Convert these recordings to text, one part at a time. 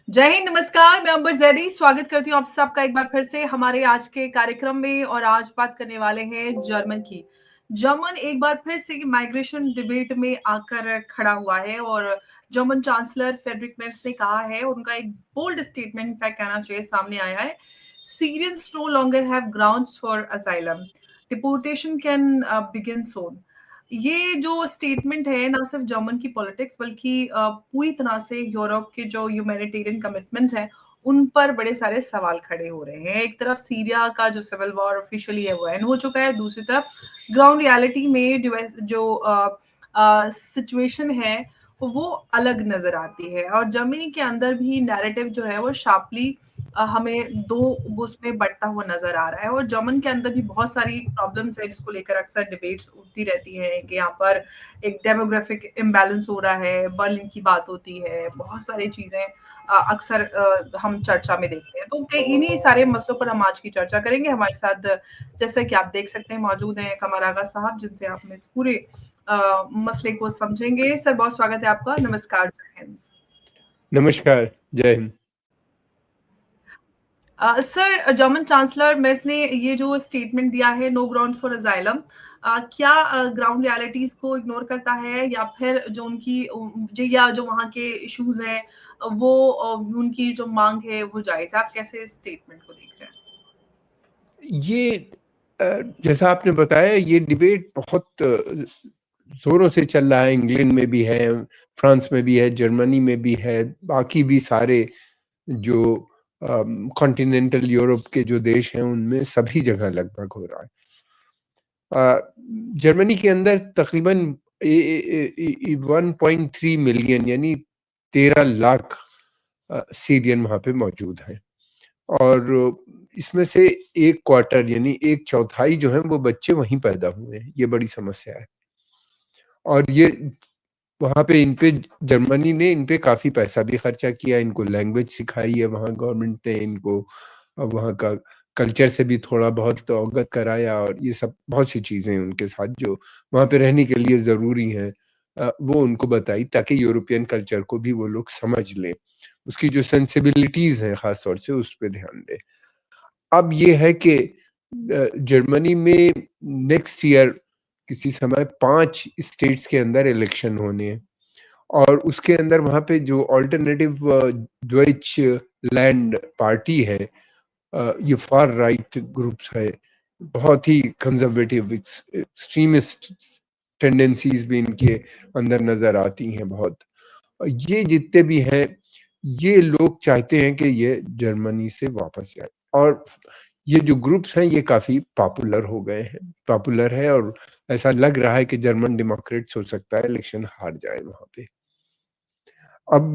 जय हिंद, नमस्कार। मैं अंबर जैदी स्वागत करती हूँ आप सबका एक बार फिर से हमारे आज के कार्यक्रम में। और आज बात करने वाले हैं जर्मन की। जर्मन एक बार फिर से माइग्रेशन डिबेट में आकर खड़ा हुआ है और जर्मन चांसलर फ्रेडरिक मेर्स ने कहा है, उनका एक बोल्ड स्टेटमेंट इनफैक्ट कहना चाहिए सामने आया है। Syrians no longer have grounds for asylum, deportation can begin soon. ये जो स्टेटमेंट है ना सिर्फ जर्मन की पॉलिटिक्स बल्कि पूरी तरह से यूरोप के जो ह्यूमैनिटेरियन कमिटमेंट्स हैं उन पर बड़े सारे सवाल खड़े हो रहे हैं। एक तरफ सीरिया का जो सिविल वॉर ऑफिशियली है वो एंड हो चुका है, दूसरी तरफ ग्राउंड रियलिटी में जो सिचुएशन है वो अलग नजर आती है। और जर्मनी के अंदर भी नैरेटिव जो है वो शार्पली हमें दो उसमें बढ़ता हुआ नजर आ रहा है। और जर्मन के अंदर भी बहुत सारी प्रॉब्लम्स है जिसको लेकर अक्सर डिबेट्स उठती रहती हैं कि यहाँ पर एक डेमोग्राफिक इम्बैलेंस हो रहा है, बर्लिन की बात होती है, बहुत सारी चीजें अक्सर हम चर्चा में देखते हैं। तो इन्हीं सारे मसलों पर हम आज की चर्चा करेंगे। हमारे साथ जैसा कि आप देख सकते हैं मौजूद हैं कमर आगा साहब, जिनसे आप इस पूरे मसले को समझेंगे। सर, बहुत स्वागत है आपका। नमस्कार, जय हिंद। नमस्कार, जय हिंद। सर, जर्मन चांसलर मेर्स ने ये जो स्टेटमेंट दिया है, नो ग्राउंड फॉर अजाइलम, क्या ग्राउंड रियलिटीज को इग्नोर करता है या फिर जो उनकी या जो वहाँ के इश्यूज हैं वो उनकी जो मांग है वो जायज है? आप कैसे इस स्टेटमेंट को देख रहे हैं? ये जैसा आपने बताया, ये डिबेट बहुत जोरों से चल रहा है। इंग्लैंड में भी है, फ्रांस में भी है, जर्मनी में भी है, बाकी भी सारे जो कॉन्टिनेंटल यूरोप के जो देश हैं उनमें सभी जगह लगभग हो रहा है। जर्मनी के अंदर तकरीबन 1.3 मिलियन यानी 13 लाख सीरियन वहाँ पे मौजूद हैं। और इसमें से एक क्वार्टर यानी एक चौथाई जो है वो बच्चे वहीं पैदा हुए हैं। ये बड़ी समस्या है। और ये वहाँ पे इनपे जर्मनी ने इनपे काफी पैसा भी खर्चा किया, इनको लैंग्वेज सिखाई है वहाँ गवर्नमेंट ने, इनको वहाँ का कल्चर से भी थोड़ा बहुत अवगत कराया। और ये सब बहुत सी चीजें उनके साथ जो वहाँ पे रहने के लिए जरूरी हैं वो उनको बताई, ताकि यूरोपियन कल्चर को भी वो लोग समझ लें, उसकी जो सेंसिबिलिटीज हैं खास तौर से उस पर ध्यान दें। अब ये है कि जर्मनी में नेक्स्ट ईयर किसी समय 5 स्टेट्स के अंदर इलेक्शन होने हैं। और उसके अंदर वहाँ पे जो ऑल्टरनेटिव ड्वेच लैंड पार्टी है, ये फार राइट ग्रुप्स है, बहुत ही कंजर्वेटिव एक्सट्रीमिस्ट टेंडेंसीज भी इनके अंदर नजर आती हैं बहुत। ये जितने भी हैं ये लोग चाहते हैं कि ये जर्मनी से वापस जाए। और ये जो ग्रुप्स हैं ये काफी पॉपुलर हो गए हैं, पॉपुलर है, और ऐसा लग रहा है कि जर्मन डेमोक्रेट्स हो सकता है इलेक्शन हार जाए वहां पे। अब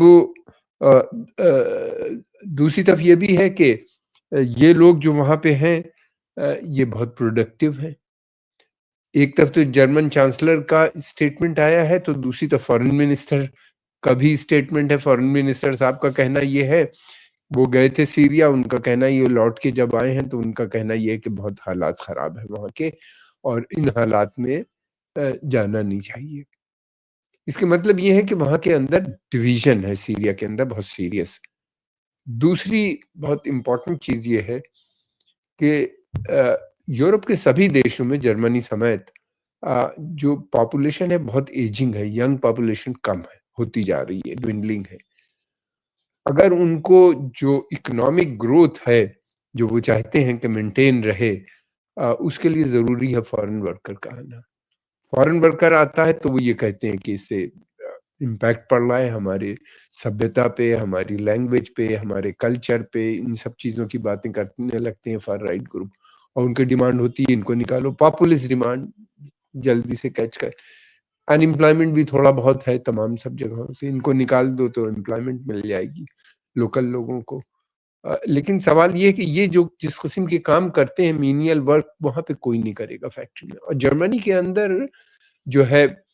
दूसरी तरफ ये भी है कि ये लोग जो वहां पे हैं ये बहुत प्रोडक्टिव हैं। एक तरफ तो जर्मन चांसलर का स्टेटमेंट आया है, तो दूसरी तरफ फॉरेन मिनिस्टर का भी स्टेटमेंट है। फॉरेन मिनिस्टर साहब का कहना ये है, वो गए थे सीरिया, उनका कहना ये लौट के जब आए हैं तो उनका कहना ये है कि बहुत हालात खराब है वहाँ के, और इन हालात में जाना नहीं चाहिए। इसके मतलब ये है कि वहाँ के अंदर डिवीजन है, सीरिया के अंदर बहुत सीरियस। दूसरी बहुत इंपॉर्टेंट चीज ये है कि यूरोप के सभी देशों में जर्मनी समेत जो पॉपुलेशन है बहुत एजिंग है, यंग पॉपुलेशन कम है, होती जा रही है, ड्विंडलिंग है। अगर उनको जो इकोनॉमिक ग्रोथ है जो वो चाहते हैं कि मेंटेन रहे, उसके लिए जरूरी है फॉरेन वर्कर का आना। फॉरेन वर्कर आता है तो वो ये कहते हैं कि इससे इम्पैक्ट पड़ रहा है हमारे सभ्यता पे, हमारी लैंग्वेज पे, हमारे कल्चर पे, इन सब चीज़ों की बातें करने लगते हैं फार राइट ग्रुप। और उनकी डिमांड होती है इनको निकालो, पॉपुलिस्ट डिमांड जल्दी से कैच कर। अनएम्प्लॉयमेंट भी थोड़ा बहुत है तमाम सब जगहों से, इनको निकाल दो तो एम्प्लॉयमेंट मिल जाएगी लोकल लोगों को। लेकिन सवाल ये है कि ये जो जिस किस्म के काम करते हैं मीनियल वर्क, वहां पे कोई नहीं करेगा फैक्ट्री में। और जर्मनी के अंदर जो है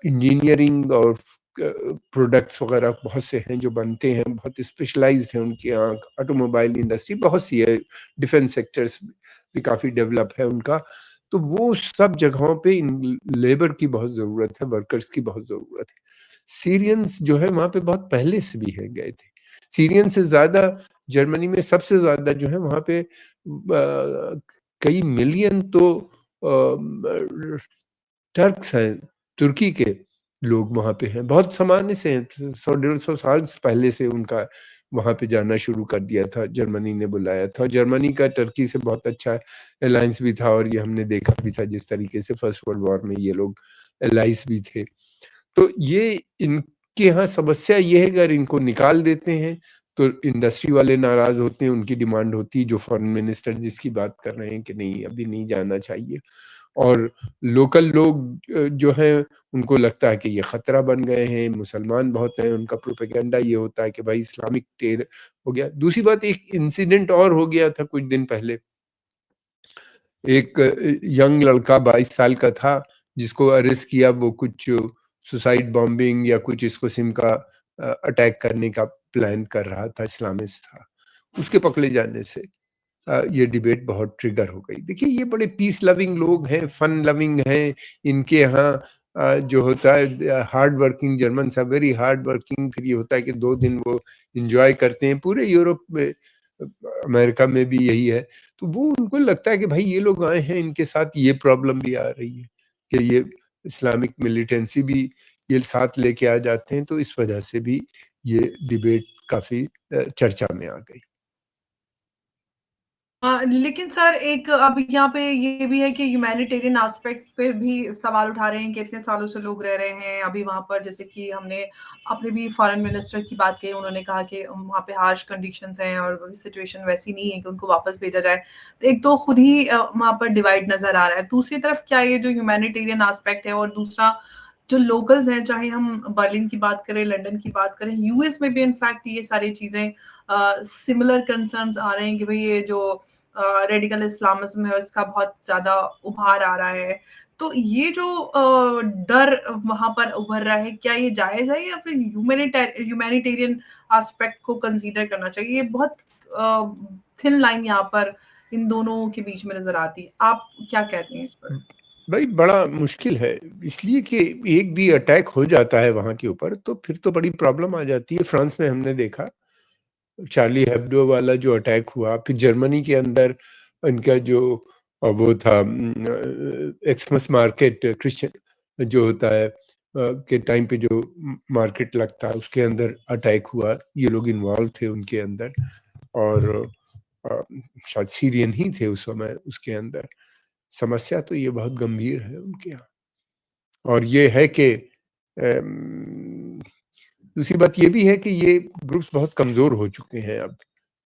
इंजीनियरिंग और प्रोडक्ट्स वगैरह बहुत से हैं जो बनते हैं, बहुत स्पेशलाइज्ड हैं उनकी यहाँ। ऑटोमोबाइल इंडस्ट्री बहुत सी है, डिफेंस सेक्टर्स भी काफ़ी डेवलप है उनका। तो वो सब जगहों पे लेबर की बहुत ज़रूरत है, वर्कर्स की बहुत ज़रूरत है। सीरियंस जो है वहाँ पे बहुत पहले से भी है, गए थे। सीरियन से ज़्यादा जर्मनी में सबसे ज़्यादा जो है वहाँ पे कई मिलियन तो टर्क्स हैं, तुर्की के लोग वहाँ पे हैं, बहुत सामान्य से हैं, 100-150 साल पहले से उनका वहाँ पे जाना शुरू कर दिया था, जर्मनी ने बुलाया था। जर्मनी का टर्की से बहुत अच्छा अलायंस भी था और ये हमने देखा भी था जिस तरीके से फर्स्ट वर्ल्ड वॉर में ये लोग एलाइज भी थे। तो ये इनके यहाँ समस्या ये है अगर इनको निकाल देते हैं तो इंडस्ट्री वाले नाराज होते हैं, उनकी डिमांड होती है जो फॉरेन मिनिस्टर जिसकी बात कर रहे हैं कि नहीं अभी नहीं जाना चाहिए। और लोकल लोग जो हैं उनको लगता है कि ये खतरा बन गए हैं, मुसलमान बहुत हैं, उनका प्रोपेगेंडा ये होता है कि भाई इस्लामिक टेर हो गया। दूसरी बात एक इंसिडेंट और हो गया था कुछ दिन पहले, एक यंग लड़का 22 साल का था जिसको अरेस्ट किया, वो कुछ सुसाइड बॉम्बिंग या कुछ इस किस्म का अटैक करने का प्लान कर रहा था, इस्लामिस्ट था। उसके पकड़े जाने से ये डिबेट बहुत ट्रिगर हो गई। देखिए ये बड़े पीस लविंग लोग हैं, फन लविंग हैं, इनके यहाँ जो होता है hard working Germans are very hard working, फिर ये होता है कि 2 दिन वो एन्जॉय करते हैं, पूरे यूरोप में अमेरिका में भी यही है। तो वो उनको लगता है कि भाई ये लोग आए हैं, इनके साथ ये प्रॉब्लम भी आ रही है कि ये इस्लामिक मिलिटेंसी भी ये साथ लेके आ जाते हैं, तो इस वजह से भी ये डिबेट काफ़ी चर्चा में आ गई। लेकिन सर एक अब यहाँ पे ये भी है कि ह्यूमैनिटेरियन एस्पेक्ट पे भी सवाल उठा रहे हैं कि इतने सालों से लोग रह रहे हैं अभी वहाँ पर, जैसे कि हमने अपने भी फॉरेन मिनिस्टर की बात की, उन्होंने कहा कि वहाँ पे हार्श कंडीशंस हैं और सिचुएशन वैसी नहीं है कि उनको वापस भेजा जाए। तो एक तो खुद ही वहाँ पर डिवाइड नज़र आ रहा है। दूसरी तरफ क्या ये जो ह्यूमैनिटेरियन एस्पेक्ट है और दूसरा जो लोकल्स हैं, चाहे हम बर्लिन की बात करें, लंदन की बात करें, यूएस में भी इनफैक्ट ये सारी चीज़ें सिमिलर कंसर्न्स आ रहे हैं कि भई ये जो रेडिकल इस्लामिज्म है उसका बहुत ज़्यादा उभार आ रहा है। तो ये जो डर वहाँ पर उभर रहा है, क्या ये जायज़ है या फिर ह्यूमैनिटेरियन एस्पेक्ट को कंसीडर करना चाहिए? ये बहुत थिन लाइन यहाँ पर इन दोनों के बीच में नज़र आती है। आप क्या कहते हैं इस पर? भाई बड़ा मुश्किल है, इसलिए कि एक भी अटैक हो जाता है वहाँ के ऊपर तो फिर तो बड़ी प्रॉब्लम आ जाती है। फ्रांस में हमने देखा चार्ली हेब्डो वाला जो अटैक हुआ, फिर जर्मनी के अंदर इनका जो वो था एक्समस मार्केट क्रिश्चियन जो होता है के टाइम पे जो मार्केट लगता है उसके अंदर अटैक हुआ, ये लोग इन्वॉल्व थे उनके अंदर और अ, शायद सीरियन ही थे उस समय उसके अंदर। समस्या तो ये बहुत गंभीर है उनके यहाँ और ये है कि दूसरी बात ये भी है कि ये ग्रुप्स बहुत कमज़ोर हो चुके हैं अब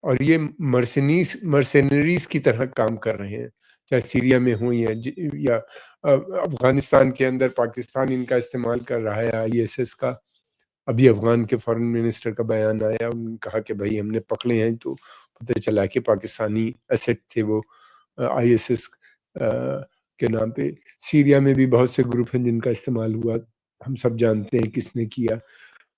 और ये मर्सेनरीज़ की तरह काम कर रहे हैं, चाहे सीरिया में हो या अफ़गानिस्तान के अंदर पाकिस्तान इनका इस्तेमाल कर रहा है आईएसएस का। अभी अफ़गान के फ़ॉरेन मिनिस्टर का बयान आया, उन्होंने कहा कि भई हमने पकड़े हैं तो पता चला कि पाकिस्तानी एसेट थे वो आईएसएस के नाम पे। सीरिया में भी बहुत से ग्रुप हैं जिनका इस्तेमाल हुआ, हम सब जानते हैं किसने किया।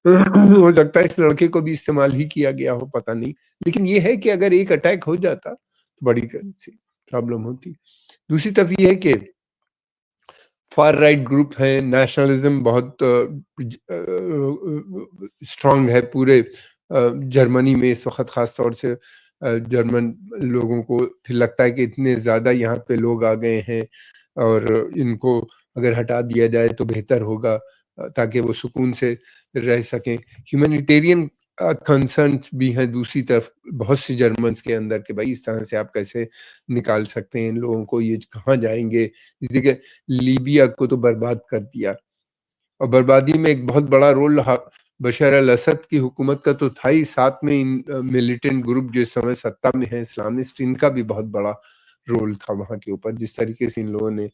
हो सकता है इस लड़के को भी इस्तेमाल ही किया गया हो, पता नहीं। लेकिन ये है कि अगर एक अटैक हो जाता तो बड़ी सी प्रॉब्लम होती। दूसरी तरफ ये है कि फार राइट ग्रुप है, नेशनलिज्म बहुत स्ट्रांग है पूरे जर्मनी में इस वक़्त ख़ास तौर से जर्मन लोगों को फिर लगता है कि इतने ज़्यादा यहाँ पे लोग आ गए हैं और इनको अगर हटा दिया जाए तो बेहतर होगा ताकि वो सुकून से रह सकें। ह्यूमैनिटेरियन कंसर्न्स भी हैं दूसरी तरफ बहुत सी जर्मन्स के अंदर कि भाई इस तरह से आप कैसे निकाल सकते हैं इन लोगों को, ये कहाँ जाएँगे? इस जगह लीबिया को तो बर्बाद कर दिया और बर्बादी में एक बहुत बड़ा रोल बशर अल असद की हुकूमत का तो था ही, साथ में इन मिलिटेंट ग्रुप जो इस समय सत्ता में है इस्लामिस्ट, इनका भी बहुत बड़ा रोल था वहाँ के ऊपर। जिस तरीके से इन लोगों ने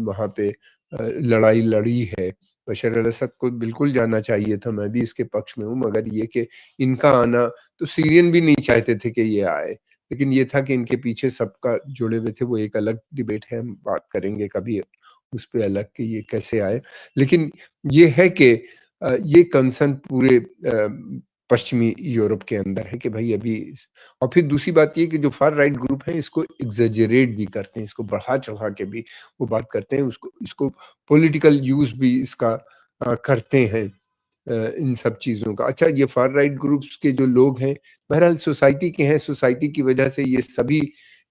वहाँ पे लड़ाई लड़ी है, बशर अल असद को बिल्कुल जाना चाहिए था, मैं भी इसके पक्ष में हूँ, मगर ये कि इनका आना तो सीरियन भी नहीं चाहते थे कि ये आए, लेकिन ये था कि इनके पीछे सबका जुड़े हुए थे, वो एक अलग डिबेट है, हम बात करेंगे कभी उस पे अलग कि ये कैसे आए। लेकिन ये है कि ये कंसर्न पूरे पश्चिमी यूरोप के अंदर है कि भाई अभी और फिर दूसरी बात ये कि जो फार राइट ग्रुप हैं इसको एग्ज़ैजरेट भी करते हैं, इसको बढ़ा-चढ़ा के भी वो बात करते हैं, इसको पॉलिटिकल यूज़ भी इसका करते हैं। इन सब चीज़ों का। अच्छा, ये फार राइट ग्रुप्स के जो लोग हैं, बहरहाल सोसाइटी के हैं, सोसाइटी की वजह से ये सभी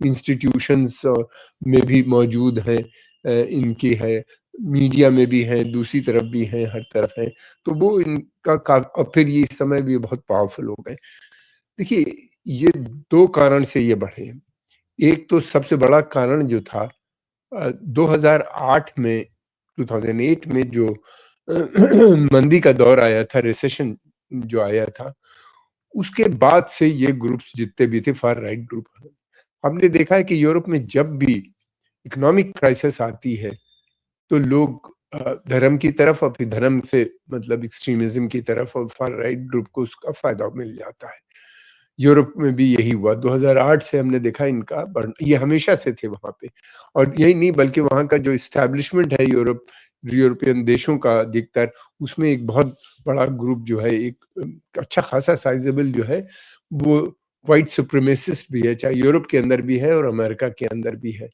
इंस्टीट्यूशंस में भी मौजूद हैं, इनकी है, मीडिया में भी हैं, दूसरी तरफ भी हैं, हर तरफ हैं, तो वो इनका और फिर ये इस समय भी बहुत पावरफुल हो गए। देखिए, ये 2 कारण से ये बढ़े हैं। एक तो सबसे बड़ा कारण जो था 2008 में 2008 में जो मंदी का दौर आया था, रिसेशन जो आया था, उसके बाद से ये ग्रुप्स जितने भी थे फार राइट ग्रुप, हमने देखा है कि यूरोप में जब भी इकोनॉमिक क्राइसिस आती है तो लोग धर्म की तरफ और फिर धर्म से मतलब एक्सट्रीमिज्म की तरफ और फार राइट ग्रुप को उसका फायदा मिल जाता है। यूरोप में भी यही हुआ 2008 से हमने देखा इनका ये हमेशा से थे वहां पे, और यही नहीं बल्कि वहां का जो इस्टेब्लिशमेंट है यूरोपियन देशों का अधिकतर, उसमें एक बहुत बड़ा ग्रुप जो है, एक अच्छा खासा साइजेबल जो है, वो व्हाइट सुप्रीमेसिस्ट भी है, चाहे यूरोप के अंदर भी है और अमेरिका के अंदर भी है,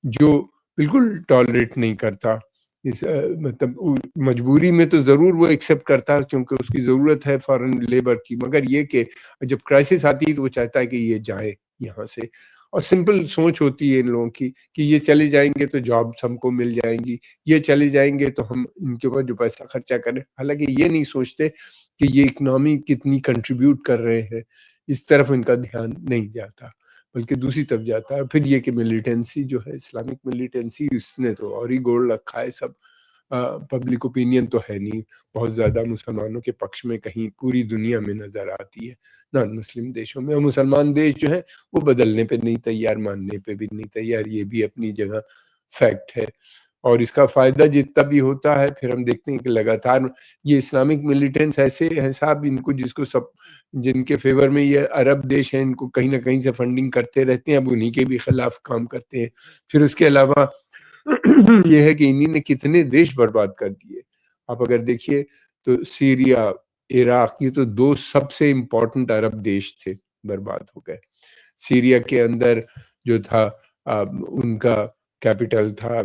जो बिल्कुल टॉलरेट नहीं करता इस मतलब मजबूरी में तो जरूर वो एक्सेप्ट करता है क्योंकि उसकी जरूरत है फॉरेन लेबर की, मगर ये कि जब क्राइसिस आती है तो वो चाहता है कि ये जाए यहाँ से, और सिंपल सोच होती है इन लोगों की कि ये चले जाएंगे तो जॉब्स हमको मिल जाएंगी, ये चले जाएंगे तो हम इनके ऊपर जो पैसा खर्चा करें, हालांकि ये नहीं सोचते कि ये इकोनॉमी कितनी कंट्रीब्यूट कर रहे हैं, इस तरफ इनका ध्यान नहीं जाता, बल्कि दूसरी तरफ जाता है। फिर ये कि मिलिटेंसी जो है, इस्लामिक मिलिटेंसी, उसने तो और ही गोड़ रखा है सब। पब्लिक ओपिनियन तो है नहीं बहुत ज्यादा मुसलमानों के पक्ष में, कहीं पूरी दुनिया में नजर आती है नॉन मुस्लिम देशों में, और मुसलमान देश जो है वो बदलने पे नहीं तैयार, मानने पे भी नहीं तैयार, ये भी अपनी जगह फैक्ट है। और इसका फायदा जितना भी होता है, फिर हम देखते हैं कि लगातार ये इस्लामिक मिलिटेंट्स ऐसे हैं साहब, इनको जिसको सब जिनके फेवर में ये अरब देश हैं, इनको कहीं ना कहीं से फंडिंग करते रहते हैं, अब उन्हीं के भी खिलाफ काम करते हैं। फिर उसके अलावा ये है कि इन्हीं ने कितने देश बर्बाद कर दिए। आप अगर देखिए तो सीरिया, इराक, ये तो 2 सबसे इम्पोर्टेंट अरब देश थे, बर्बाद हो गए। सीरिया के अंदर जो था उनका कैपिटल था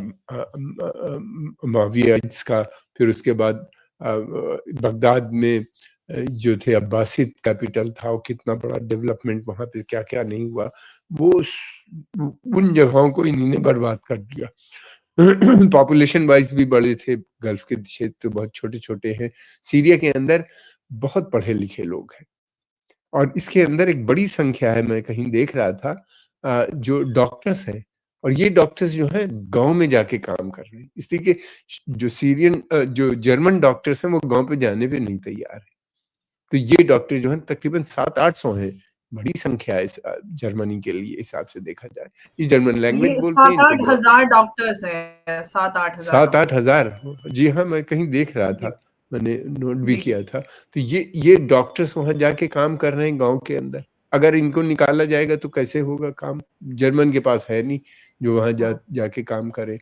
मावियाइट्स का, फिर उसके बाद बगदाद में जो थे अब्बासिद कैपिटल था, वो कितना बड़ा डेवलपमेंट वहां पे क्या क्या नहीं हुआ, वो उन जगहों को इन्हीं ने बर्बाद कर दिया। पॉपुलेशन वाइज भी बड़े थे, गल्फ के क्षेत्र बहुत छोटे छोटे हैं, सीरिया के अंदर बहुत पढ़े लिखे लोग हैं, और इसके अंदर एक बड़ी संख्या है, मैं कहीं देख रहा था जो डॉक्टर्स हैं, और ये डॉक्टर्स जो हैं गांव में जाके काम कर रहे हैं, इसलिए कि जो जो जर्मन डॉक्टर्स हैं वो गांव पे जाने पे नहीं तैयार है, तो ये डॉक्टर जो हैं तकरीबन 700-800 हैं, बड़ी संख्या है जर्मनी के लिए हिसाब से देखा जाए, ये जर्मन लैंग्वेज ये बोलते हैं, सात इनको आठ बहुत हजार डॉक्टर्स हैं, 7-8 हजार 7-8 डॉक्टर्स। हजार, जी हाँ, मैं कहीं देख रहा जी था, मैंने नोट भी जी किया था, तो ये डॉक्टर्स वहां जाके काम कर रहे हैं गांव के अंदर, अगर इनको निकाला जाएगा तो कैसे होगा काम, जर्मन के पास है नहीं जो वहां जाके काम करे,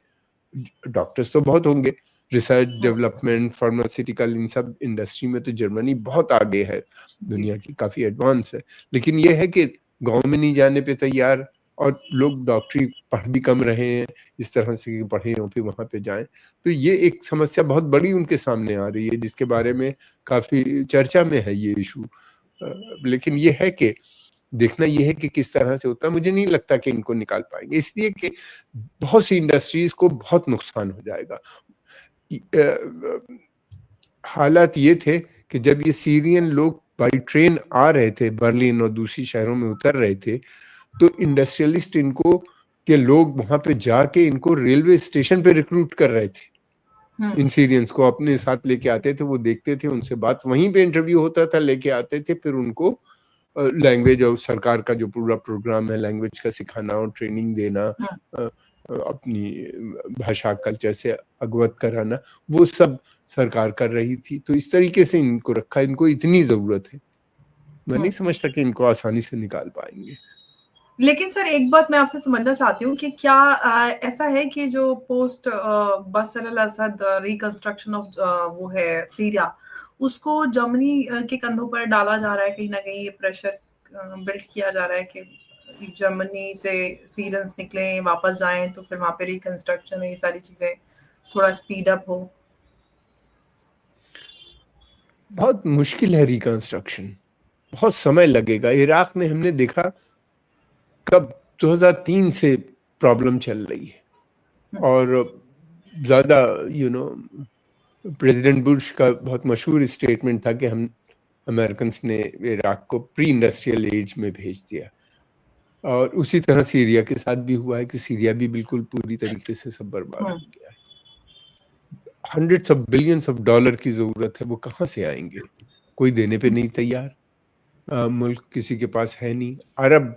डॉक्टर्स तो बहुत होंगे, रिसर्च डेवलपमेंट फार्मास्यूटिकल इन सब इंडस्ट्री में तो जर्मनी बहुत आगे है, जी दुनिया की काफी एडवांस है, लेकिन ये है कि गांव में नहीं जाने पे तैयार, और लोग डॉक्टरी पढ़ भी कम रहे हैं इस तरह से कि पढ़े हो फिर वहां पे जाएं, तो ये एक समस्या बहुत बड़ी उनके सामने आ रही है, जिसके बारे में काफी चर्चा में है ये इशू। लेकिन ये है कि देखना ये है कि किस तरह से होता है, मुझे नहीं लगता कि इनको निकाल पाएंगे, इसलिए कि बहुत सी इंडस्ट्रीज को बहुत नुकसान हो जाएगा। हालात ये थे कि जब ये सीरियन लोग बाई ट्रेन आ रहे थे, बर्लिन और दूसरी शहरों में उतर रहे थे, तो इंडस्ट्रियलिस्ट इनको के लोग वहां पे जाके इनको रेलवे स्टेशन पे रिक्रूट कर रहे थे, इन सीरियंस को अपने साथ लेके आते थे, वो देखते थे, उनसे बात वहीं पे इंटरव्यू होता था, लेके आते थे, फिर उनको लैंग्वेज और सरकार का जो पूरा प्रोग्राम है लैंग्वेज का सिखाना और ट्रेनिंग देना, अपनी भाषा कल्चर से अवगत कराना, वो सब सरकार कर रही थी, तो इस तरीके से इनको रखा, इनको इतनी जरूरत है, मैं नहीं समझता कि इनको आसानी से निकाल पाएंगे। लेकिन सर एक बात मैं आपसे समझना चाहती हूँ कि क्या ऐसा है कि जो post Bashar al Assad reconstruction of वो है सीरिया, उसको जर्मनी के कंधों पर डाला जा रहा है, कहीं ना कहीं ये प्रेशर बिल्ड किया जा रहा है कि जर्मनी से सीरियंस निकले वापस जाएं तो फिर वहां पे रिकंस्ट्रक्शन ये सारी चीजें थोड़ा स्पीड अप हो। बहुत मुश्किल है रिकंस्ट्रक्शन, बहुत समय लगेगा। इराक में हमने देखा कब 2003 से प्रॉब्लम चल रही है, और ज्यादा प्रेसिडेंट बुश का बहुत मशहूर स्टेटमेंट था कि हम अमेरिकन ने इराक को प्री इंडस्ट्रियल एज में भेज दिया, और उसी तरह सीरिया के साथ भी हुआ है कि सीरिया भी बिल्कुल पूरी तरीके से सब बर्बाद हो गया है। hundreds of billions of dollar की जरूरत है, वो कहाँ से आएंगे? कोई देने पे नहीं तैयार, मुल्क किसी के पास है नहीं। अरब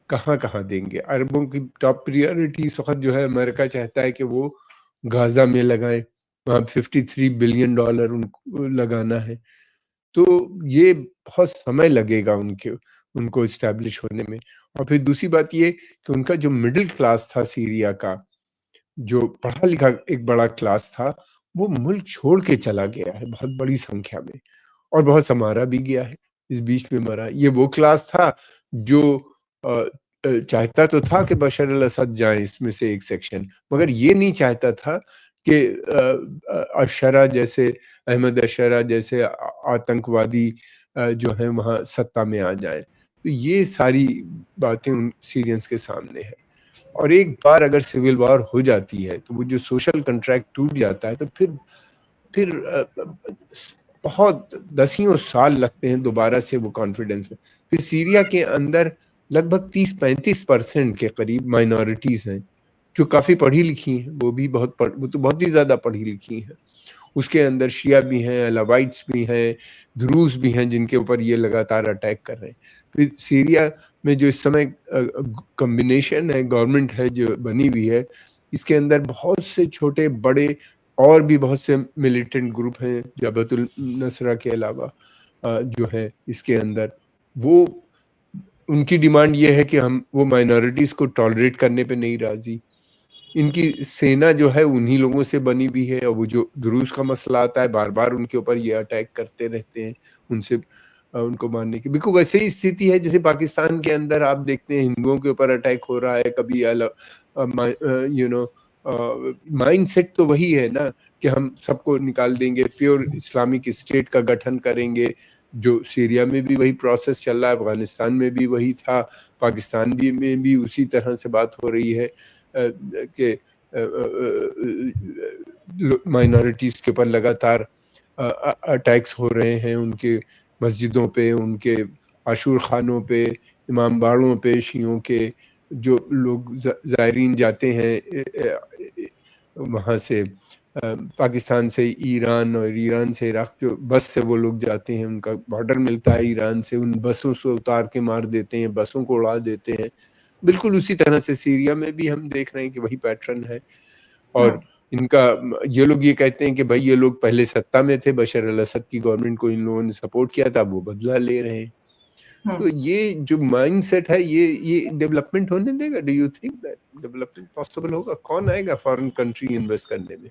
कहाँ कहाँ देंगे? अरबों की टॉप प्रायोरिटी इस वक्त जो है, अमेरिका चाहता है कि वो गाजा में लगाए, वहाँ 53 बिलियन डॉलर उनको लगाना है। तो ये बहुत समय लगेगा उनको इस्टेब्लिश होने में। और फिर दूसरी बात ये कि उनका जो मिडिल क्लास था सीरिया का, जो पढ़ा लिखा एक बड़ा क्लास था, वो मुल्क छोड़ के चला गया है बहुत बड़ी संख्या में, और बहुत समारा भी गया है, इस बीच में मरा। ये वो क्लास था जो चाहता तो था कि बशर अल असद जाए, इसमें से एक सेक्शन, मगर ये नहीं चाहता था कि अशरा जैसे, अहमद अशरा जैसे आतंकवादी जो है वहाँ सत्ता में आ जाए। तो ये सारी बातें उन सीरियंस के सामने है। और एक बार अगर सिविल वॉर हो जाती है तो वो जो सोशल कॉन्ट्रैक्ट टूट जाता है, तो फिर बहुत दसियों साल लगते हैं दोबारा से वो कॉन्फिडेंस में। फिर सीरिया के अंदर लगभग 30-35% के करीब माइनॉरिटीज हैं जो काफी पढ़ी लिखी हैं, वो तो बहुत ही ज्यादा पढ़ी लिखी हैं। उसके अंदर शिया भी हैं, अलावाइट्स भी हैं, द्रूज भी हैं, जिनके ऊपर ये लगातार अटैक कर रहे हैं। फिर सीरिया में जो इस समय कॉम्बिनेशन है, गवर्नमेंट है जो बनी हुई है, इसके अंदर बहुत से छोटे बड़े और भी बहुत से मिलिटेंट ग्रुप हैं, जबहतुल नसरा के अलावा जो है इसके अंदर। वो उनकी डिमांड ये है कि हम वो माइनॉरिटीज को टॉलरेट करने पे नहीं राजी। इनकी सेना जो है उन्हीं लोगों से बनी हुई है, और वो जो दुरूस का मसला आता है, बार बार उनके ऊपर ये अटैक करते रहते हैं, उनसे उनको मारने की। बिल्कुल वैसे ही स्थिति है जैसे पाकिस्तान के अंदर आप देखते हैं हिंदुओं के ऊपर अटैक हो रहा है, कभी माइंड सेट तो वही है ना कि हम सबको निकाल देंगे, प्योर इस्लामिक स्टेट का गठन करेंगे। जो सीरिया में भी वही प्रोसेस चल रहा है, अफगानिस्तान में भी वही था, पाकिस्तान में भी उसी तरह से बात हो रही है कि माइनॉरिटीज के ऊपर लगातार अटैक्स हो रहे हैं, उनके मस्जिदों पे, उनके आशूर खानों पे, इमाम बाड़ों पे, शियों के जो लोग ज़ायरीन जाते हैं वहाँ से पाकिस्तान से ईरान और ईरान से इराक, जो बस से वो लोग जाते हैं, उनका बॉर्डर मिलता है ईरान से, उन बसों से उतार के मार देते हैं, बसों को उड़ा देते हैं। बिल्कुल उसी तरह से सीरिया में भी हम देख रहे हैं कि वही पैटर्न है। और इनका, ये लोग ये कहते हैं कि भाई ये लोग पहले सत्ता में थे, बशर अल असद की गवर्नमेंट को इन लोगों ने सपोर्ट किया था, वो बदला ले रहे हैं। तो ये जो माइंडसेट है, ये डेवलपमेंट होने देगा? Do you think that development possible होगा? कौन आएगा फॉरेन कंट्री इन्वेस्ट करने में?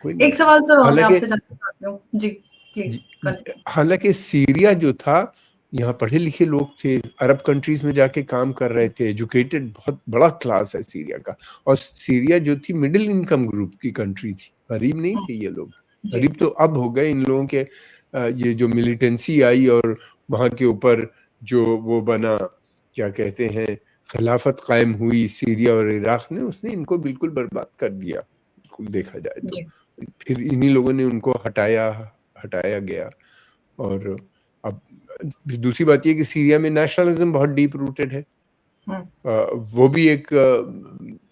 कोई नहीं। एक सवाल सर और मैं हालांकि आपसे जानना चाहती हूँ जी, प्लीज कंटिन्यू। हालांकि सीरिया जो था, यहाँ पढ़े लिखे लोग थे, अरब कंट्रीज में जाके काम कर रहे थे, एजुकेटेड बहुत बड़ा क्लास है सीरिया का। और सीरिया जो थी मिडिल इनकम ग्रुप की कंट्री थी, गरीब नहीं थे ये लोग। गरीब तो अब हो गए इन लोगों के, ये जो मिलिटेंसी आई और वहाँ के ऊपर जो वो बना, क्या कहते हैं, खिलाफत कायम हुई सीरिया और इराक ने, उसने इनको बिल्कुल बर्बाद कर दिया, बिल्कुल देखा जाए तो। फिर इन्हीं लोगों ने उनको हटाया गया। और अब दूसरी बात ये कि सीरिया में नेशनलिज्म बहुत डीप रूटेड है। वो भी एक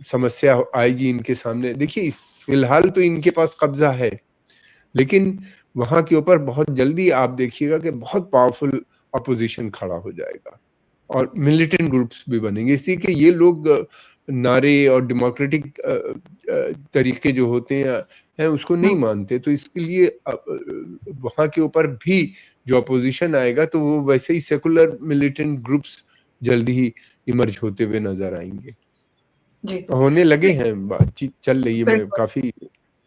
समस्या आएगी इनके सामने। देखिए फिलहाल तो इनके पास कब्जा है, लेकिन वहां के ऊपर बहुत जल्दी आप देखिएगा कि बहुत पावरफुल अपोजिशन खड़ा हो जाएगा और मिलिटेंट ग्रुप्स भी बनेंगे। इसलिए कि ये लोग नारे और डेमोक्रेटिक तरीके जो होते हैं उसको नहीं मानते, तो इसके लिए वहां के ऊपर भी जो अपोजिशन आएगा तो वो वैसे ही सेकुलर मिलिटेंट ग्रुप्स जल्दी ही इमर्ज होते हुए नजर आएंगे। होने लगे हैं, बातचीत चल रही है। मैं काफी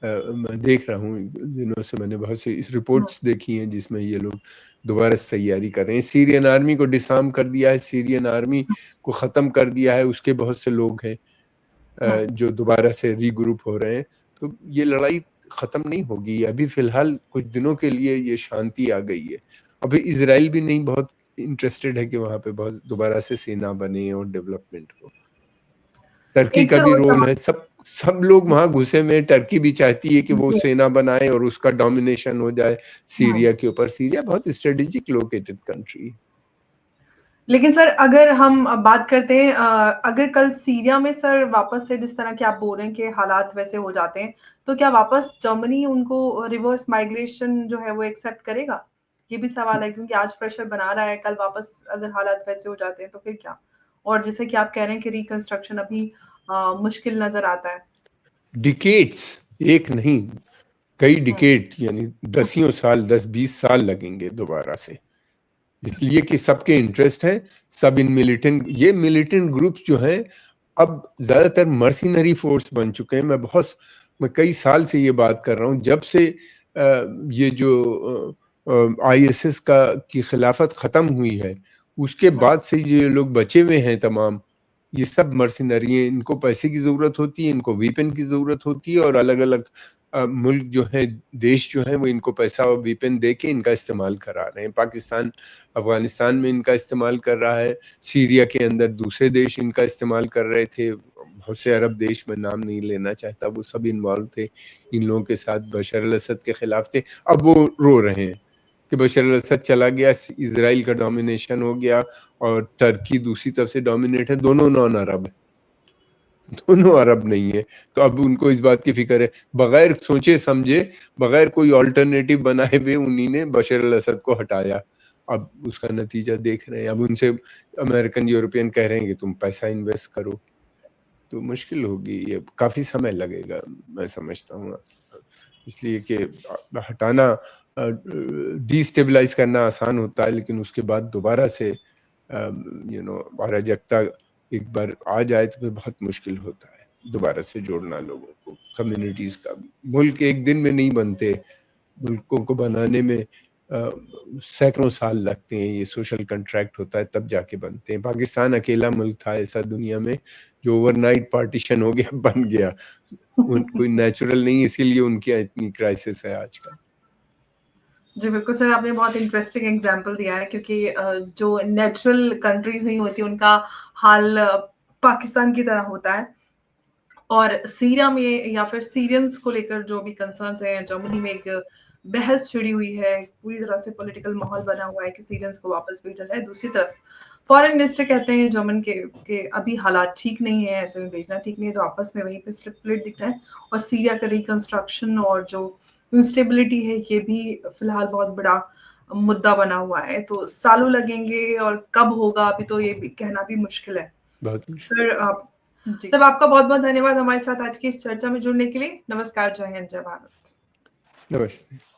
मैं देख रहा हूँ दिनों से, मैंने बहुत सी रिपोर्ट्स देखी हैं जिसमें ये लोग दोबारा से तैयारी कर रहे हैं। सीरियन आर्मी को डिसआर्म कर दिया है, सीरियन आर्मी को खत्म कर दिया है, उसके बहुत से लोग हैं जो दोबारा से रीग्रुप हो रहे हैं। तो ये लड़ाई खत्म नहीं होगी। अभी फिलहाल कुछ दिनों के लिए ये शांति आ गई है। अभी इजराइल भी नहीं बहुत इंटरेस्टेड है कि वहां पे बहुत दोबारा से सेना बने और डेवलपमेंट हो। टर्की एक का सर भी और रोल सवाल। है। सब लोग वहां घुसे में। टर्की भी चाहती है कि वो जी। सेना बनाए और उसका डोमिनेशन हो जाए हाँ। सीरिया के ऊपर। सीरिया बहुत स्ट्रेटेजिक लोकेटेड कंट्री है। लेकिन सर अगर हम बात करते हैं अगर कल सीरिया में सर वापस से जिस तरह के आप बोल रहे हैं कि हालात वैसे हो जाते हैं, तो क्या वापस जर्मनी उनको रिवर्स माइग्रेशन जो है वो एक्सेप्ट करेगा? ये भी सवाल है, क्योंकि आज प्रेशर बना रहा है, कल वापस अगर हालात वैसे हो जाते हैं तो फिर क्या? और जैसे कि आप कह रहे हैं कि रिकंस्ट्रक्शन अभी मुश्किल नजर आता है। डिकेट्स, एक नहीं कई हम्म। डिकेट, यानी दसियों साल, 10-20 साल लगेंगे दोबारा से। इसलिए कि सबके इंटरेस्ट है। सब इन मिलिटेंट, ये मिलिटेंट ग्रुप्स जो हैं अब ज्यादातर मर्सिनरी फोर्स बन चुके हैं। मैं कई साल से ये बात कर रहा हूँ, जब से ये जो आईएसएस का की खिलाफत खत्म हुई है, उसके बाद से ये लोग बचे हुए हैं तमाम। ये सब मर्सिनरी हैं। इनको पैसे की जरूरत होती है, इनको वीपन की जरूरत होती है, और अलग अलग मुल्क जो है, देश जो है, वो इनको पैसा और वीपन दे के इनका इस्तेमाल करा रहे हैं। पाकिस्तान अफगानिस्तान में इनका इस्तेमाल कर रहा है। सीरिया के अंदर दूसरे देश इनका इस्तेमाल कर रहे थे। बहुत से अरब देश, में नाम नहीं लेना चाहता, वो सब इन्वॉल्व थे इन लोगों के साथ, बशर अल असद के खिलाफ थे। अब वो रो रहे हैं कि बशर अल असद चला गया, इसराइल का डोमिनेशन हो गया, और टर्की दूसरी तरफ से डोमिनेट है। दोनों नॉन अरब है, दोनों अरब नहीं है। तो अब उनको इस बात की फिक्र है। बगैर सोचे समझे, बगैर कोई ऑल्टरनेटिव बनाए हुए उन्हीं ने बशर अल असद को हटाया। अब उसका नतीजा देख रहे हैं। अब उनसे अमेरिकन, यूरोपियन कह रहे हैं कि तुम पैसा इन्वेस्ट करो। तो मुश्किल होगी, ये काफी समय लगेगा, मैं समझता हूँ। इसलिए कि हटाना, डिस्टेबलाइज करना आसान होता है, लेकिन उसके बाद दोबारा से अराजकता एक बार आ जाए तो फिर बहुत मुश्किल होता है दोबारा से जोड़ना लोगों को, कम्युनिटीज का। मुल्क एक दिन में नहीं बनते, मुल्कों को बनाने में सैकड़ों साल लगते हैं। ये सोशल कंट्रैक्ट होता है, तब जाके बनते हैं। पाकिस्तान अकेला मुल्क था ऐसा दुनिया में जो ओवरनाइट पार्टीशन हो गया, बन गया। कोई नेचुरल नहीं, इसीलिए उनकी इतनी क्राइसिस है आजकल। जी बिल्कुल सर, आपने बहुत इंटरेस्टिंग एग्जांपल दिया है, क्योंकि जो नेचुरल कंट्रीज नहीं होती उनका हाल पाकिस्तान की तरह होता है। और सीरिया में या फिर सीरियंस को लेकर जो भी कंसर्न्स हैं, जर्मनी में एक बहस छिड़ी हुई है, पूरी तरह से पॉलिटिकल माहौल बना हुआ है कि सीरियंस को वापस भेजा जाए। दूसरी तरफ फॉरेन मिनिस्टर कहते हैं जर्मन के अभी हालात ठीक नहीं है, ऐसे में भेजना ठीक नहीं है, तो आपस में वहीं पे स्प्लिट दिख रहा है। और सीरिया का रिकंस्ट्रक्शन और जो इंस्टेबिलिटी है, ये भी फिलहाल बहुत बड़ा मुद्दा बना हुआ है। तो सालों लगेंगे और कब होगा अभी तो ये भी कहना भी मुश्किल है। बहुत मुश्किल। सर सर आपका बहुत बहुत धन्यवाद हमारे साथ आज की इस चर्चा में जुड़ने के लिए। नमस्कार, जय हिंद, जय भारत। नमस्ते।